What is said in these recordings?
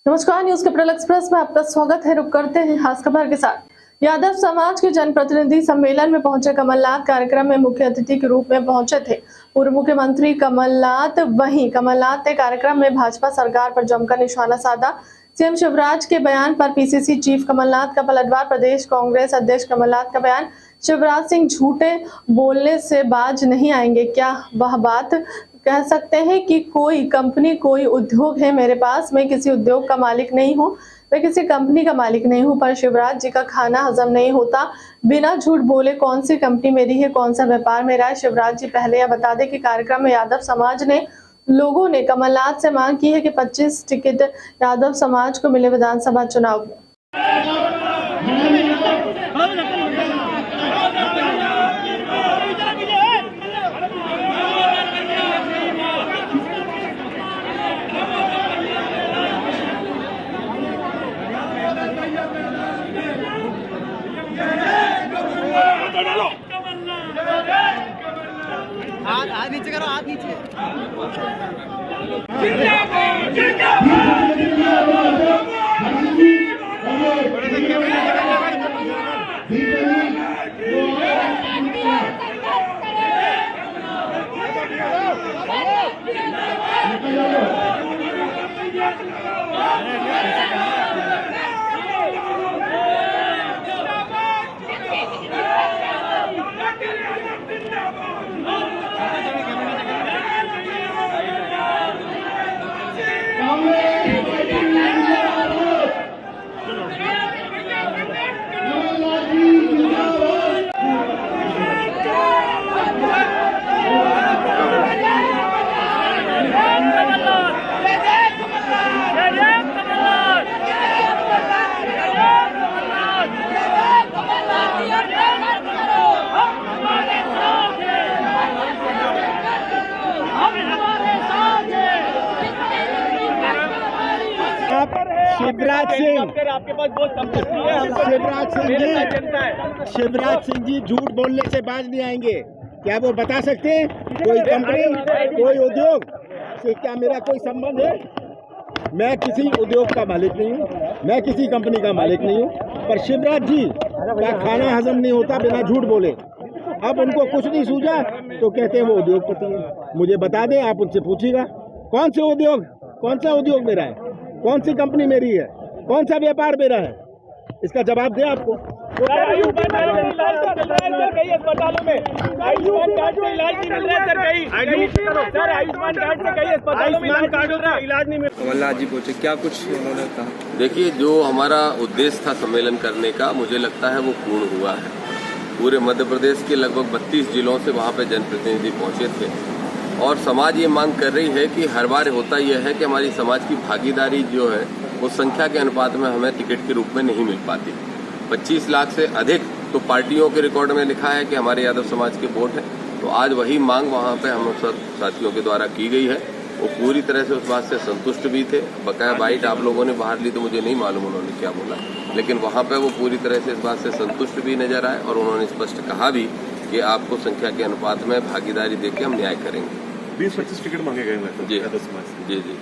नमस्कार, news capital express में आपका स्वागत है। रुक करते हैं खास खबर के साथ। यादव समाज के जनप्रतिनिधि सम्मेलन में पहुंचे कमलनाथ कार्यक्रम में मुख्य अतिथि के रूप में पहुंचे थे पूर्व मुख्यमंत्री कमलनाथ। वहीं कमलनाथ ने कार्यक्रम में भाजपा सरकार पर जमकर निशाना साधा। सीएम शिवराज के बयान पर पीसीसी चीफ कमलनाथ का पलटवार। प्रदेश कांग्रेस अध्यक्ष कमलनाथ का बयान, शिवराज सिंह झूठे बोलने से बाज नहीं आएंगे। क्या वह बात कह सकते हैं कि कोई कंपनी, कोई उद्योग है मेरे पास, मैं किसी उद्योग का मालिक नहीं हूं, मैं किसी कंपनी का मालिक नहीं हूं, पर शिवराज जी का खाना हजम नहीं होता। बिना झूठ बोले कौन सी कंपनी मेरी है, कौन सा व्यापार मेरा है। शिवराज जी, पहले यह बता दें कि कार्यक्रम में यादव समाज ने लोगों ने कमलनाथ से मांग की है कि 25 टिकट यादव समाज को मिले विधानसभा चुनाव में। हाथ नीचे करो, हाथ नीचे। शिवराज सिंह, आपके पास बहुत संपत्ति है। शिवराज सिंह जी झूठ बोलने से बाज नहीं आएंगे। क्या वो बता सकते हैं कोई कंपनी, कोई उद्योग से क्या मेरा कोई संबंध है? मैं किसी उद्योग का मालिक नहीं हूँ, मैं किसी कंपनी का मालिक नहीं हूँ, पर शिवराज जी का खाना हजम नहीं होता बिना झूठ बोले। अब उनको कुछ नहीं सूझा तो कहते हैं वो उद्योगपति है। मुझे बता दें, आप उनसे पूछिएगा कौन से उद्योग, कौन सा उद्योग मेरा है, कौन सी कंपनी मेरी है, कौन सा व्यापार मेरा है, इसका जवाब दे आपको। आयुष्मान कार्ड से इलाज कई अस्पतालों में, आयुष्मान कार्ड से इलाज नहीं मिल रहा है सर। सर आयुष्मान कार्ड से कई अस्पतालों में इलाज नहीं मिल रहा। कमलनाथ जी पूछे क्या कुछ उन्होंने कहा। देखिए, जो हमारा उद्देश्य था सम्मेलन करने का, मुझे लगता है वो पूर्ण हुआ है। पूरे मध्य प्रदेश के लगभग 32 जिलों से वहाँ पे जनप्रतिनिधि पहुंचे थे और समाज ये मांग कर रही है कि हर बार होता यह है कि हमारी समाज की भागीदारी जो है वो संख्या के अनुपात में हमें टिकट के रूप में नहीं मिल पाती। 25 लाख से अधिक तो पार्टियों के रिकॉर्ड में लिखा है कि हमारे यादव समाज के वोट है। तो आज वही मांग वहाँ पे हम सब साथियों के द्वारा की गई है। वो पूरी तरह से उस बात से संतुष्ट भी थे। बकाया बाइट आप लोगों ने बाहर ली तो मुझे नहीं मालूम उन्होंने क्या बोला, लेकिन वहाँ पे वो पूरी तरह से इस बात से संतुष्ट भी नजर आए और उन्होंने स्पष्ट कहा भी कि आपको संख्या के अनुपात में भागीदारी देके हम न्याय करेंगे। 20-25 टिकट मांगे गए हैं जी, यादव समाज से। जी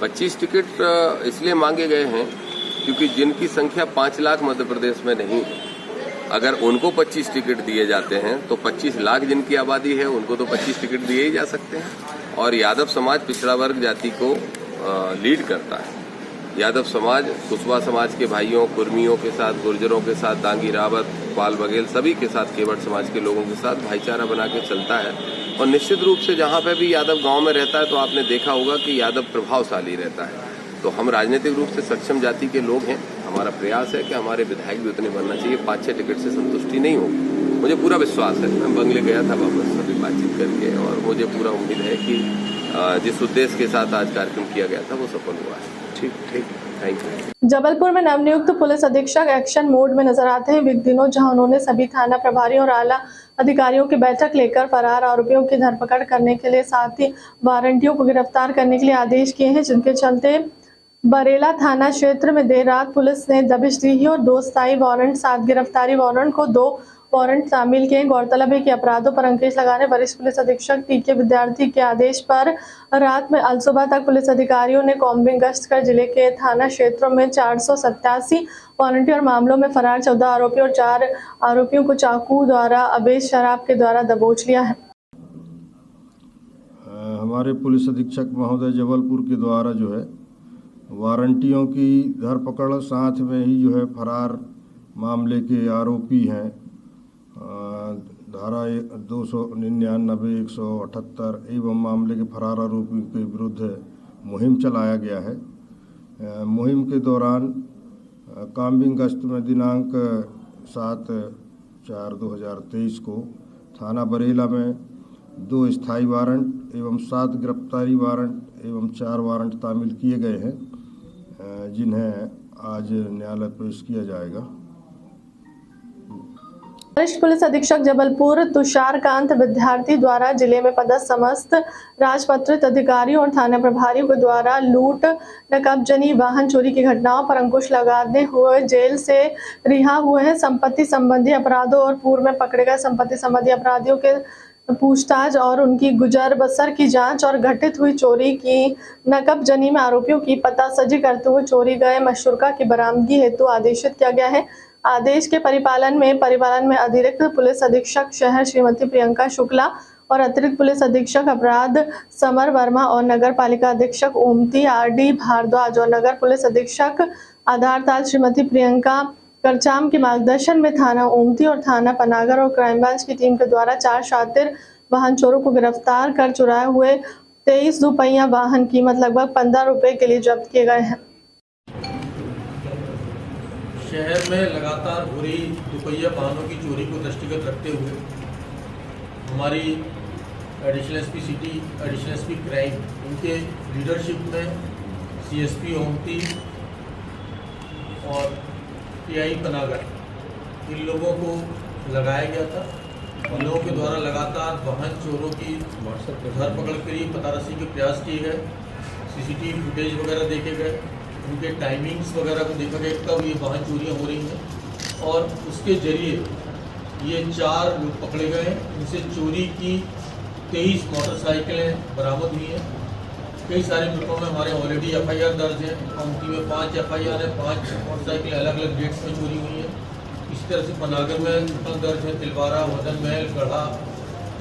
25 टिकट इसलिए मांगे गए हैं क्योंकि जिनकी संख्या 5 लाख मध्य प्रदेश में नहीं है, अगर उनको 25 टिकट दिए जाते हैं तो 25 लाख जिनकी आबादी है उनको तो 25 टिकट दिए ही जा सकते हैं। और यादव समाज पिछड़ा वर्ग जाति को लीड करता है। यादव समाज कुशवा समाज के भाइयों, कुर्मियों के साथ, गुर्जरों के साथ, दांगी रावत, पाल बघेल सभी के साथ, केवट समाज के लोगों के साथ भाईचारा बना के चलता है। और निश्चित रूप से जहाँ पे भी यादव गांव में रहता है तो आपने देखा होगा कि यादव प्रभावशाली रहता है। तो हम राजनीतिक रूप से सक्षम जाति के लोग हैं। हमारा प्रयास है कि हमारे विधायक भी उतने बनना चाहिए। 5-6 टिकट से संतुष्टि नहीं होगी, मुझे पूरा विश्वास है। मैं बंगले गया था वापस सभी बातचीत करके और मुझे पूरा उम्मीद है कि जिस उद्देश्य के साथ आज कार्यक्रम किया गया था वो सफल हुआ है। ठीक, थैंक यू। जबलपुर में नवनियुक्त पुलिस अधीक्षक एक्शन मोड में नजर आते हैं। बीते दिनों जहां उन्होंने सभी थाना प्रभारी और आला अधिकारियों की बैठक लेकर फरार आरोपियों की धरपकड़ करने के लिए, साथ ही वारंटियों को गिरफ्तार करने के लिए आदेश किए हैं, जिनके चलते बरेला थाना क्षेत्र में देर रात पुलिस ने दबिश दी है और 2 स्थायी वारंट 7 गिरफ्तारी वारंट को 2 वारंट शामिल किए। गौरतलब है कि अपराधों पर अंकुश लगाने वरिष्ठ पुलिस अधीक्षक टीके विद्यार्थी के आदेश पर रात में अलसुबह तक पुलिस अधिकारियों ने कॉम्बिंग गश्त कर जिले के थाना क्षेत्रों में 487 वॉलंटियर मामलों में फरार 14 आरोपी और 4 आरोपियों को चाकू द्वारा अवैध शराब के द्वारा दबोच लिया है। हमारे पुलिस अधीक्षक महोदय जबलपुर के द्वारा जो है वारंटियों की धरपकड़, साथ में ही जो है फरार मामले के आरोपी हैं धारा 299, 178 एवं मामले के फरार आरोपी के विरुद्ध मुहिम चलाया गया है। मुहिम के दौरान कॉम्बिंग गश्त में दिनांक 7/4/2023 को थाना बरेला में 2 स्थायी वारंट एवं 7 गिरफ्तारी वारंट एवं 4 वारंट तामील किए गए हैं, जिन्हें आज न्यायालय पेश किया जाएगा। वरिष्ठ पुलिस अधीक्षक जबलपुर तुषारकांत विद्यार्थी द्वारा जिले में पदस्थ समस्त राजपत्रित अधिकारियों और थाना प्रभारियों के द्वारा लूट, नकाबजनी, वाहन चोरी की घटनाओं पर अंकुश लगाते हुए जेल से रिहा हुए हैं। संपत्ति संबंधी अपराधों और पूर्व में पकड़े गए संपत्ति संबंधी अपराधियों के पूछताछ और उनकी गुजर बसर की जांच और घटित हुई चोरी की नकबजनी में आरोपियों की पतासजी करते हुए चोरी गए मशरूका की बरामदगी हेतु आदेशित किया गया है। आदेश के परिपालन में अतिरिक्त पुलिस अधीक्षक शहर श्रीमती प्रियंका शुक्ला और अतिरिक्त पुलिस अधीक्षक अपराध समर वर्मा और नगर पालिका अधीक्षक ओमती आरडी भारद्वाज और नगर पुलिस अधीक्षक आधारताल श्रीमती प्रियंका करचाम के मार्गदर्शन में थाना ओमती और थाना पनागर और क्राइम ब्रांच की टीम के द्वारा 4 शातिर वाहन चोरों को गिरफ्तार कर चुराए हुए 23 दुपहिया वाहन कीमत लगभग 15 रुपए के लिए जब्त किए गए हैं। शहर में लगातार हो रही दुपहिया वाहनों की चोरी को दृष्टिगत रखते हुए हमारी additional SP city, additional SP crime, इनके लीडरशिप में सीएसपी ओमती और टीआई पनागर, इन लोगों को लगाया गया था। इन लोगों के द्वारा लगातार वाहन चोरों की धरपकड़ के लिए पतारसी के प्रयास किए गए, सीसीटीवी फुटेज वगैरह देखे गए, उनके टाइमिंग्स वगैरह को देखा गया कब ये वाहन चोरियाँ हो रही हैं और उसके जरिए ये 4 लोग पकड़े गए हैं। इनसे चोरी की 23 मोटरसाइकिलें बरामद हुई हैं। कई सारे ग्रुपों में हमारे ऑलरेडी एफआईआर दर्ज है। काउंटी में 5 एफआईआर है, 5 मोटरसाइकिल अलग अलग डेट्स में चोरी हुई है। इसी तरह से पनागर में ट्रिपल दर्ज है, तिलवारा, वदन महल, गढ़ा,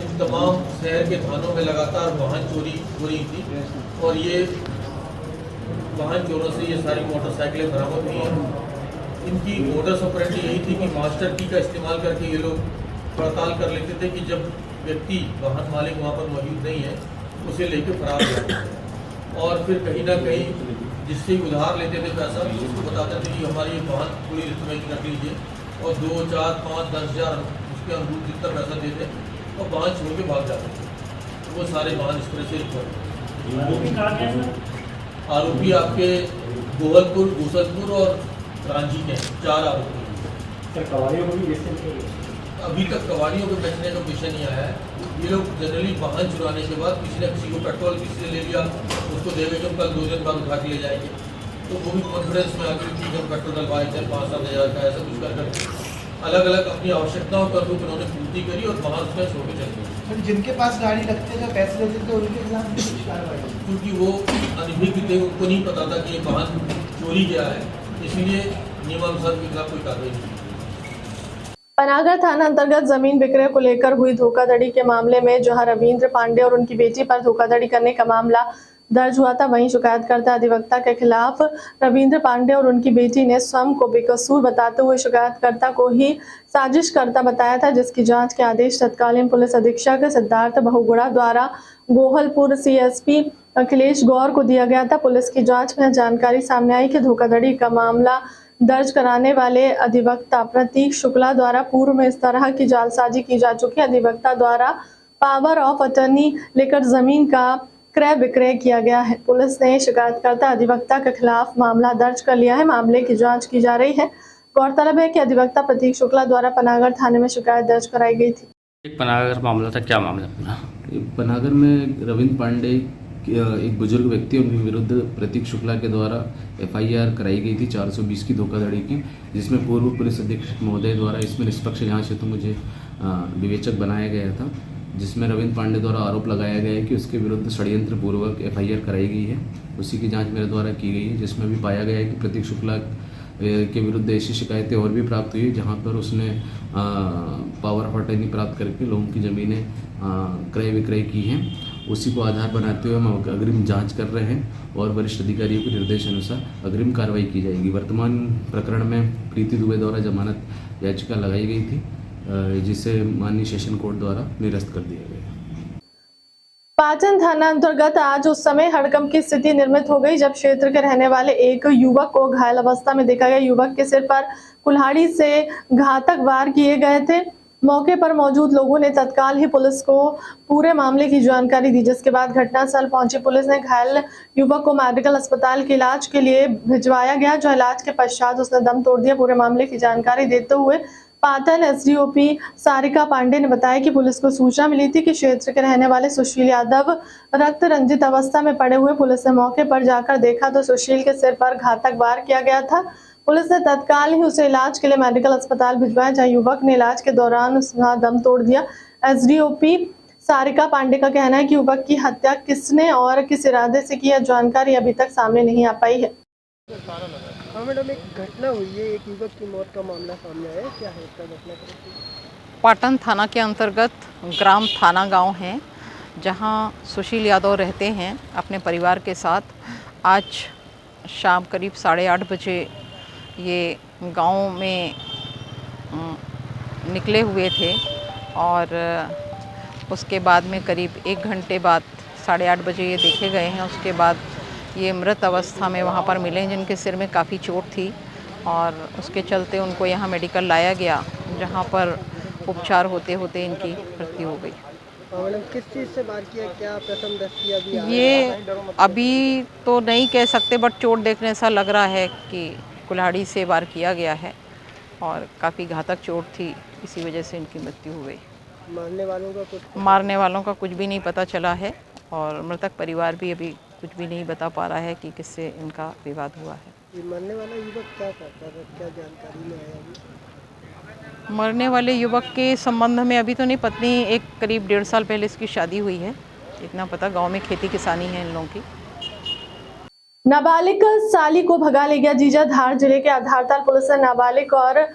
इन तमाम शहर के थानों में लगातार वाहन चोरी हो रही थी और ये वाहन चोरों से ये सारी मोटरसाइकिलें बरामद हुई हैं। इनकी मोडस ऑपरेंडी यही थी कि मास्टर की का इस्तेमाल करके ये लोग पड़ताल कर लेते थे कि जब व्यक्ति वाहन मालिक वहाँ पर मौजूद नहीं है उसे लेकर फरार हो जाते थे और फिर कहीं ना कहीं जिससे उधार लेते थे पैसा, उसको बताते थे कि हमारी ये वाहन पूरी रिस्टमेंट रख लीजिए और 2, 4, 5, 10 हज़ार उसके अनुरूप जितना पैसा देते और वाहन छोड़ के भाग जाते थे। वो सारे वाहन इस तरह से रिकवर। आरोपी आपके गोहलपुर, गोसलपुर और रांची के 4 आरोपी। अभी तक कवाड़ियों को बेचने का विषय नहीं आया है। ये लोग जनरली वाहन चुराने के बाद किसी न किसी को पेट्रोल किसी से ले लिया, उसको देवे जो कल 2 दिन बाद उठा के ले जाएंगे, तो वो भी कॉन्फिडेंस में आगे कि जब पेट्रोल डलवाए थे 5-7 हज़ार का ऐसा कुछ कर अलग अलग अपनी आवश्यकताओं का रूप उन्होंने पूर्ति करी और वाहन उसमें छोड़ के चल गए। जिनके पास गाड़ी रखते थे, पैसे लेते थे, उनके खिलाफ कुछ कार्रवाई, क्योंकि वो अनभिज्ञ थे, उनको नहीं पता था कि ये वाहन चोरी क्या है, इसलिए नियमानुसार उनके खिलाफ कोई कार्रवाई नहीं। पनागर थाना अंतर्गत जमीन विक्रय को लेकर हुई धोखाधड़ी के मामले में जहां रविंद्र पांडे और उनकी बेटी पर धोखाधड़ी करने का मामला दर्ज हुआ था, वहीं शिकायतकर्ता अधिवक्ता के खिलाफ रविंद्र पांडे और उनकी बेटी ने स्वयं को बेकसूर बताते हुए शिकायतकर्ता को ही साजिशकर्ता बताया था, जिसकी जांच के आदेश तत्कालीन पुलिस अधीक्षक सिद्धार्थ बहुगुणा द्वारा गोहलपुर सीएसपी अखिलेश गौर को दिया गया था। पुलिस की जांच में जानकारी सामने आई कि धोखाधड़ी का मामला दर्ज कराने वाले अधिवक्ता प्रतीक शुक्ला द्वारा पूर्व में इस तरह की जालसाजी की जा चुकी है। अधिवक्ता द्वारा पावर ऑफ अटर्नी लेकर जमीन का क्रय विक्रय किया गया है। पुलिस ने शिकायतकर्ता अधिवक्ता के खिलाफ मामला दर्ज कर लिया है। मामले की जांच की जा रही है। गौरतलब है कि अधिवक्ता प्रतीक शुक्ला द्वारा पनागर थाने में शिकायत दर्ज कराई गई थी। एक पनागर मामला था, क्या मामला पूरा? पनागर में रविंद्र पांडे एक बुजुर्ग व्यक्ति उनके विरुद्ध प्रतीक शुक्ला के द्वारा FIR कराई गई थी 420 की धोखाधड़ी की, जिसमें पूर्व पुलिस अधीक्षक महोदय द्वारा इसमें निष्पक्ष जांच हेतु मुझे विवेचक बनाया गया था, जिसमें रविंद्र पांडे द्वारा आरोप लगाया गया है कि उसके विरुद्ध षड्यंत्र पूर्वक FIR कराई गई है। उसी की जांच मेरे द्वारा की गई है, जिसमें भी पाया गया है कि प्रतीक शुक्ला के विरुद्ध ऐसी शिकायतें और भी प्राप्त हुई जहां पर उसने पावर ऑफ अटर्नी प्राप्त करके लोगों की ज़मीनें क्रय विक्रय की हैं। उसी को आधार बनाते हुए हम अग्रिम जांच कर रहे हैं और वरिष्ठ अधिकारियों के निर्देश अनुसार अग्रिम कार्रवाई की जाएगी। वर्तमान प्रकरण में प्रीति दुबे द्वारा जमानत याचिका लगाई गई थी, जिसे माननीय सेशन कोर्ट द्वारा निरस्त कर दिया गया। पाटन थाना अंतर्गत आज उस समय हड़कंप की स्थिति निर्मित हो गई जब क्षेत्र के रहने वाले एक युवक को घायल अवस्था में देखा गया। युवक के सिर पर कुल्हाड़ी से घातक वार किए गए थे। मौके पर मौजूद लोगों ने तत्काल ही पुलिस को पूरे मामले की जानकारी दी, जिसके बाद घटनास्थल पहुंची पुलिस ने घायल युवक को मेडिकल अस्पताल के इलाज के लिए भिजवाया गया, जो इलाज के पश्चात उसने दम तोड़ दिया। पूरे मामले की जानकारी देते हुए पाटन SDOP सारिका पांडे ने बताया कि पुलिस को सूचना मिली थी कि क्षेत्र के रहने वाले सुशील यादव रक्त रंजित अवस्था में पड़े हुए। पुलिस ने मौके पर जाकर देखा तो सुशील के सिर पर घातक वार किया गया था। पुलिस ने तत्काल ही उसे इलाज के लिए मेडिकल अस्पताल भिजवाया, जहां युवक ने इलाज के दौरान उसका दम तोड़ दिया। SDOP सारिका पांडे का कहना है कि युवक की हत्या किसने और किस इरादे से की, जानकारी अभी तक सामने नहीं आ पाई है। हाँ मैडम, एक घटना हुई है, एक युवक की मौत का मामला सामने आया है, क्या है इसका घटना? पाटन थाना के अंतर्गत ग्राम थाना गांव है, जहां सुशील यादव रहते हैं अपने परिवार के साथ। आज शाम करीब 8:30 बजे ये गांव में निकले हुए थे और उसके बाद में करीब 1 घंटे बाद 8:30 बजे ये देखे गए हैं। उसके बाद ये मृत अवस्था में वहाँ पर मिले, जिनके सिर में काफ़ी चोट थी और उसके चलते उनको यहाँ मेडिकल लाया गया, जहाँ पर उपचार होते होते इनकी मृत्यु हो गई। मैडम, किस चीज़ से वार किया, क्या प्रथमदृष्टि अभी ये अभी तो नहीं कह सकते, बट चोट देखने ऐसा लग रहा है कि कुल्हाड़ी से वार किया गया है और काफ़ी घातक चोट थी, इसी वजह से इनकी मृत्यु हो गई। मारने वालों का कुछ भी नहीं पता चला है और मृतक परिवार भी अभी कुछ भी नहीं बता पा रहा है कि किससे इनका विवाद हुआ है। ये मरने वाला युवक क्या करता था, क्या जानकारी में आया अभी? मरने वाले युवक के संबंध में अभी तो नहीं, पत्नी एक करीब 1.5 साल पहले इसकी शादी हुई है, इतना पता। गांव में खेती किसानी है इन लोगों की। नाबालिग साली को भगा ले गया जीजा। धार जिले के आधारताल पुलिस ने नाबालिग और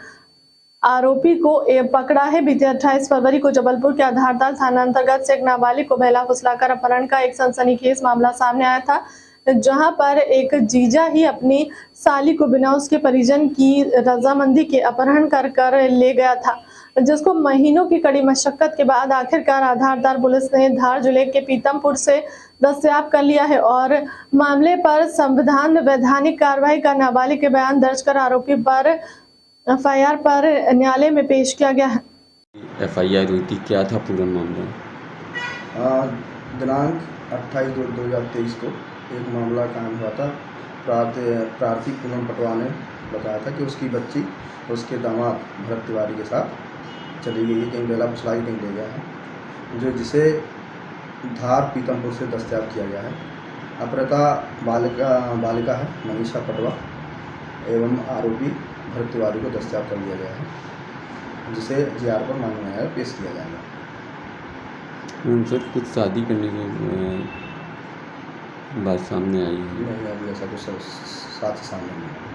आरोपी को पकड़ा है। बीते 28 फरवरी को जबलपुर के आधारताल थाना अंतर्गत से एक नाबालिग को बहला फुसलाकर अपहरण का एक सनसनीखेज मामला सामने आया था, जहां पर एक जीजा ही अपनी साली को बिना उसके परिजन की रजामंदी के अपहरण कर ले गया था, जिसको महीनों की कड़ी मशक्कत के बाद आखिरकार आधारताल पुलिस ने धार जिले के पीतमपुर से दस्तयाब कर लिया है और मामले पर संविधान वैधानिक कार्रवाई का नाबालिग के बयान दर्ज कर आरोपी पर FIR पर न्यायालय में पेश किया गया है। FIR हुई थी, क्या था पूरा मामला? दिनांक 28/2/2023 को एक मामला कायम हुआ था। प्रार्थी पूनम पटवा ने बताया था कि उसकी बच्ची उसके दामाद भरत तिवारी के साथ चली गई है, कहीं बेला फुसलाई कहीं ले गया है, जिसे धार पीतमपुर से दस्तयाब किया गया है। अपहृता बालिका है मनीषा पटवा एवं आरोपी भरत तिवारी को दस्तयाब कर लिया गया है, जिसे GR पर माननीय न्यायालय पेश किया जाएगा। उनसे कुछ शादी करने की बात सामने आई है? नहीं, अभी ऐसा कुछ साथ सामने नहीं है।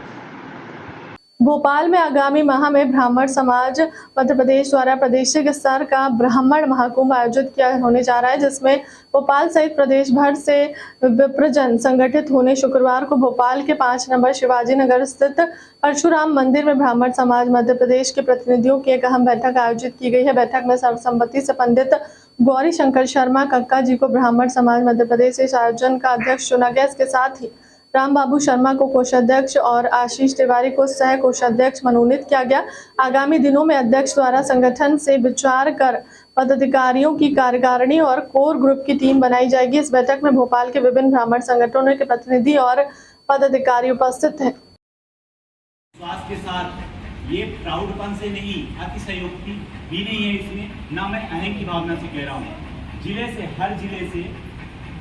भोपाल में आगामी माह में ब्राह्मण समाज मध्य प्रदेश द्वारा प्रादेशिक स्तर का ब्राह्मण महाकुंभ आयोजित किया होने जा रहा है, जिसमें भोपाल सहित प्रदेश भर से विप्रजन संगठित होने। शुक्रवार को भोपाल के 5 नंबर शिवाजी नगर स्थित परशुराम मंदिर में ब्राह्मण समाज मध्य प्रदेश के प्रतिनिधियों की एक अहम बैठक आयोजित की गई है। बैठक में सर्वसम्मति से पंडित गौरी शंकर शर्मा कक्का जी को ब्राह्मण समाज मध्य प्रदेश इस आयोजन का अध्यक्ष चुना गया। इसके साथ ही राम बाबू शर्मा को कोषाध्यक्ष और आशीष तिवारी को सह कोषाध्यक्ष मनोनीत किया गया। आगामी दिनों में अध्यक्ष द्वारा संगठन से विचार कर पदाधिकारियों की कार्यकारिणी और कोर ग्रुप की टीम बनाई जाएगी। इस बैठक में भोपाल के विभिन्न ब्राह्मण संगठनों के प्रतिनिधि और पदाधिकारी उपस्थित हैं। विश्वास के साथ, ये प्राउडपन से नहीं, अतिशयोक्ति भी नहीं है इसमें, ना मैं अहम की भावना से कह रहा हूँ। जिले से, हर जिले से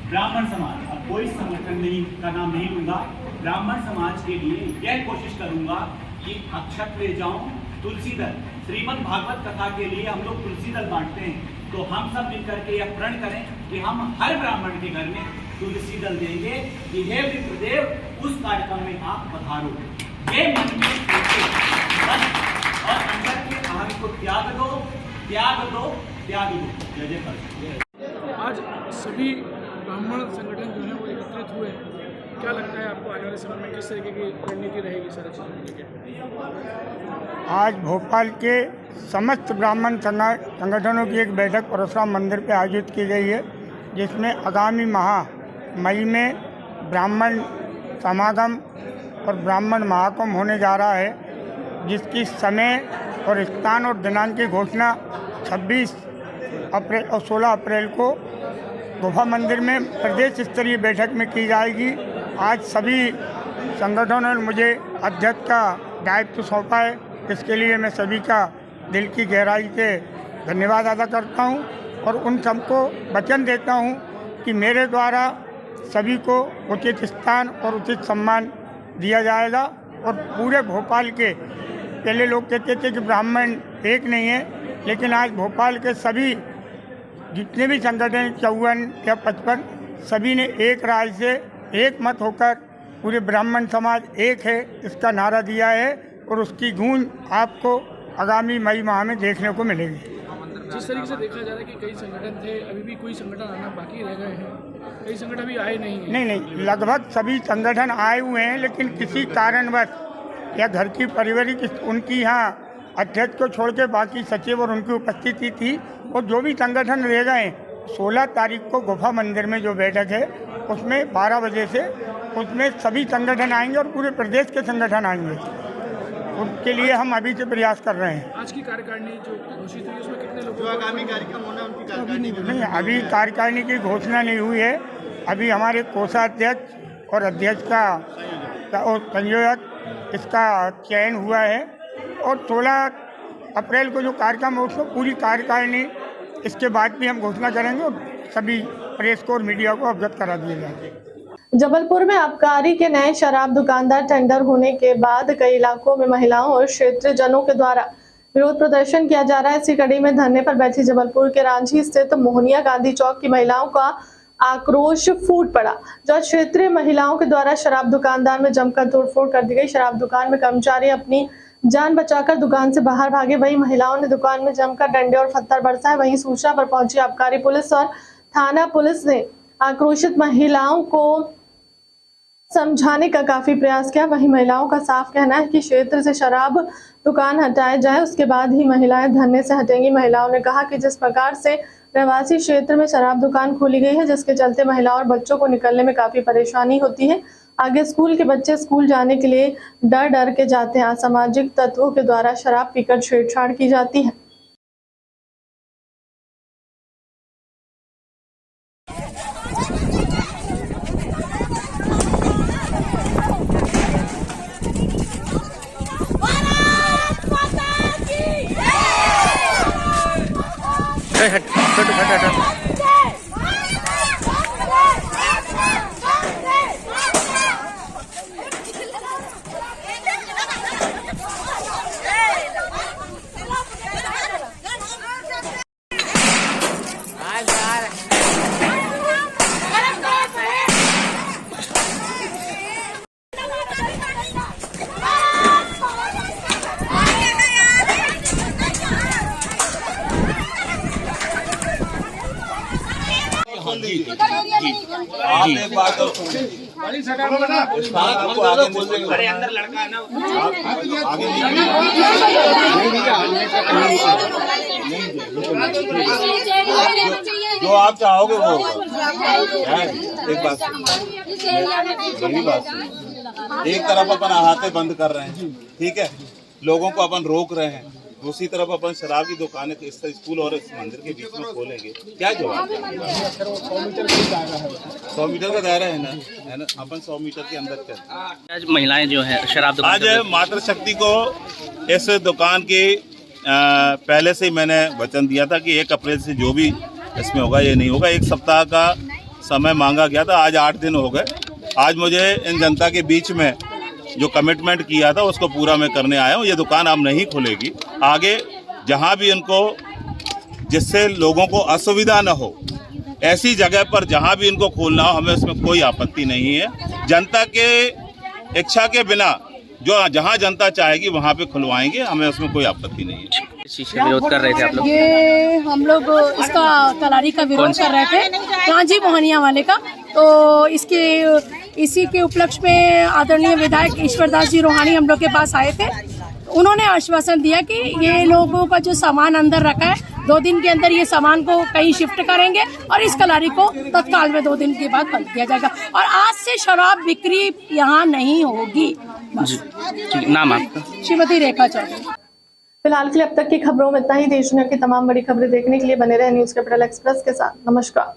ब्राह्मण समाज, अब कोई संगठन नहीं का नाम नहीं लूंगा, ब्राह्मण समाज के लिए यह कोशिश करूंगा कि अक्षत ले जाऊं, तुलसी दल, श्रीमद् भागवत कथा के लिए हम लोग तुलसी दल बांटते हैं, तो हम सब मिलकर के यह प्रण करें कि हम हर ब्राह्मण के घर में तुलसी दल देंगे कि हे विप्रदेव उस कार्यक्रम में आप पधारो। ये मन में सोचे बस, और अंदर के अहम को त्याग दो, त्याग दो, त्याग दो। जय जय कर। आज सभी ब्राह्मण संगठन जो है वो एकत्रित हुए, क्या लगता है आपको आने वाले समय में किस तरीके की रणनीति रहेगी सारी चीज़ों को लेकर? आज भोपाल के समस्त ब्राह्मण संगठनों की एक बैठक परशुराम मंदिर पे आयोजित की गई है, जिसमें आगामी माह मई में ब्राह्मण समागम और ब्राह्मण महाकुंभ होने जा रहा है, जिसकी समय और स्थान और दिनांक की घोषणा 26 अप्रैल और 16 अप्रैल को गुफा मंदिर में प्रदेश स्तरीय बैठक में की जाएगी। आज सभी संगठनों ने मुझे अध्यक्ष का दायित्व सौंपा है, इसके लिए मैं सभी का दिल की गहराई से धन्यवाद अदा करता हूं और उन सबको वचन देता हूं कि मेरे द्वारा सभी को उचित स्थान और उचित सम्मान दिया जाएगा। और पूरे भोपाल के, पहले लोग कहते थे कि ब्राह्मण एक नहीं है, लेकिन आज भोपाल के सभी जितने भी संगठन 54 या 55 सभी ने एक राय से एक मत होकर पूरे ब्राह्मण समाज एक है इसका नारा दिया है, और उसकी गूंज आपको आगामी मई माह में देखने को मिलेगी। जिस तरीके से देखा जा रहा है कि कई संगठन थे, अभी भी कोई संगठन आना बाकी रह गए हैं, कई संगठन अभी आए नहीं हैं। नहीं, लगभग सभी संगठन आए हुए हैं, लेकिन किसी कारणवश या घर की पारिवारिक उनकी यहाँ अध्यक्ष को छोड़ के बाकी सचिव और उनकी उपस्थिति थी, और जो भी संगठन रह गए 16 तारीख को गुफा मंदिर में जो बैठक है उसमें 12 बजे से उसमें सभी संगठन आएंगे और पूरे प्रदेश के संगठन आएंगे। उनके लिए हम अभी से प्रयास कर रहे हैं। आज की कार्यकारिणी जो घोषित हुई उसमें कितने लोग आगामी कार्यक्रम होना उनकी कार्यकारिणी नहीं, अभी कार्यकारिणी की घोषणा नहीं हुई है। अभी हमारे कोषाध्यक्ष और अध्यक्ष का और संयोजक इसका चयन हुआ है, और 16 अप्रैल को जो कार्यक्रम है उसको पूरी कार्यकारिणी इसके बाद भी हम घोषणा करेंगे और सभी प्रेस को और मीडिया को अवगत करा दिया जाएगा। जबलपुर में आबकारी के नए शराब दुकानदार टेंडर होने के बाद कई इलाकों में महिलाओं और क्षेत्रीयजनों के द्वारा विरोध प्रदर्शन किया जा रहा है। इसी कड़ी में धरने पर बैठी जबलपुर के रांझी स्थित मोहनिया गांधी चौक की महिलाओं का आक्रोश फूट पड़ा, जब क्षेत्रीय महिलाओं के द्वारा शराब दुकानदार में जमकर तोड़फोड़ कर दी गई। शराब दुकान में कर्मचारी अपनी जान बचाकर दुकान से बाहर भागे, वहीं महिलाओं ने दुकान में जमकर डंडे और पत्थर बरसाए। वहीं सूचना पर पहुंची आबकारी पुलिस और थाना पुलिस ने आक्रोशित महिलाओं को समझाने का काफी प्रयास किया। वहीं महिलाओं का साफ कहना है कि क्षेत्र से शराब दुकान हटाए जाए, उसके बाद ही महिलाएं धरने से हटेंगी। महिलाओं ने कहा कि जिस प्रकार से रहवासी क्षेत्र में शराब दुकान खोली गई है, जिसके चलते महिलाओं और बच्चों को निकलने में काफी परेशानी होती है। आगे स्कूल के बच्चे स्कूल जाने के लिए डर डर के जाते हैं। असामाजिक तत्वों के द्वारा शराब पीकर छेड़छाड़ की जाती है। आप एक बात तो आपको आगे बोल देंगे। अरे अंदर लड़का है ना, जो आप चाहोगे वो एक बात, एक तरफ अपन हाथे बंद कर रहे हैं, ठीक है, लोगों को अपन रोक रहे हैं, दूसरी तरफ अपन शराब की दुकानें इस स्कूल और इस मंदिर के बीच में खोलेंगे, क्या जवाब? 100 मीटर का दायरा है ना, अपन 100 मीटर के अंदर चलते। आज महिलाएं जो है शराब दुकान, आज मातृशक्ति को इस दुकान की पहले से ही मैंने वचन दिया था कि 1 अप्रैल से जो भी इसमें होगा ये नहीं होगा, 1 सप्ताह का समय मांगा गया था, आज 8 दिन हो गए। आज मुझे इन जनता के बीच में जो कमिटमेंट किया था उसको पूरा मैं करने आया हूँ। ये दुकान अब नहीं खुलेगी, आगे जहाँ भी इनको, जिससे लोगों को असुविधा न हो, ऐसी जगह पर जहाँ भी इनको खोलना हो, हमें उसमें कोई आपत्ति नहीं है। जनता के इच्छा के बिना जो जहाँ जनता चाहेगी वहाँ पे खुलवाएंगे, हमें उसमें कोई आपत्ति नहीं है। विरोध कर रहे थे आप लोग? ये हम लोग इसका कलारी का विरोध कर रहे थे, कांजी मोहनिया वाले का। तो इसी के उपलक्ष्य में आदरणीय विधायक ईश्वरदास जी रोहानी हम लोग के पास आए थे। उन्होंने आश्वासन दिया कि ये लोगों का जो सामान अंदर रखा है 2 दिन के अंदर ये सामान को कहीं शिफ्ट करेंगे और इस कलारी को तत्काल में 2 दिन के बाद बंद किया जाएगा और आज से शराब बिक्री यहाँ नहीं होगी। नाम आपका? श्रीमती रेखा चौधरी। फिलहाल के लिए अब तक की खबरों में इतना ही। देश दुनिया की तमाम बड़ी खबरें देखने के लिए बने रहे न्यूज़ कैपिटल एक्सप्रेस के साथ। नमस्कार।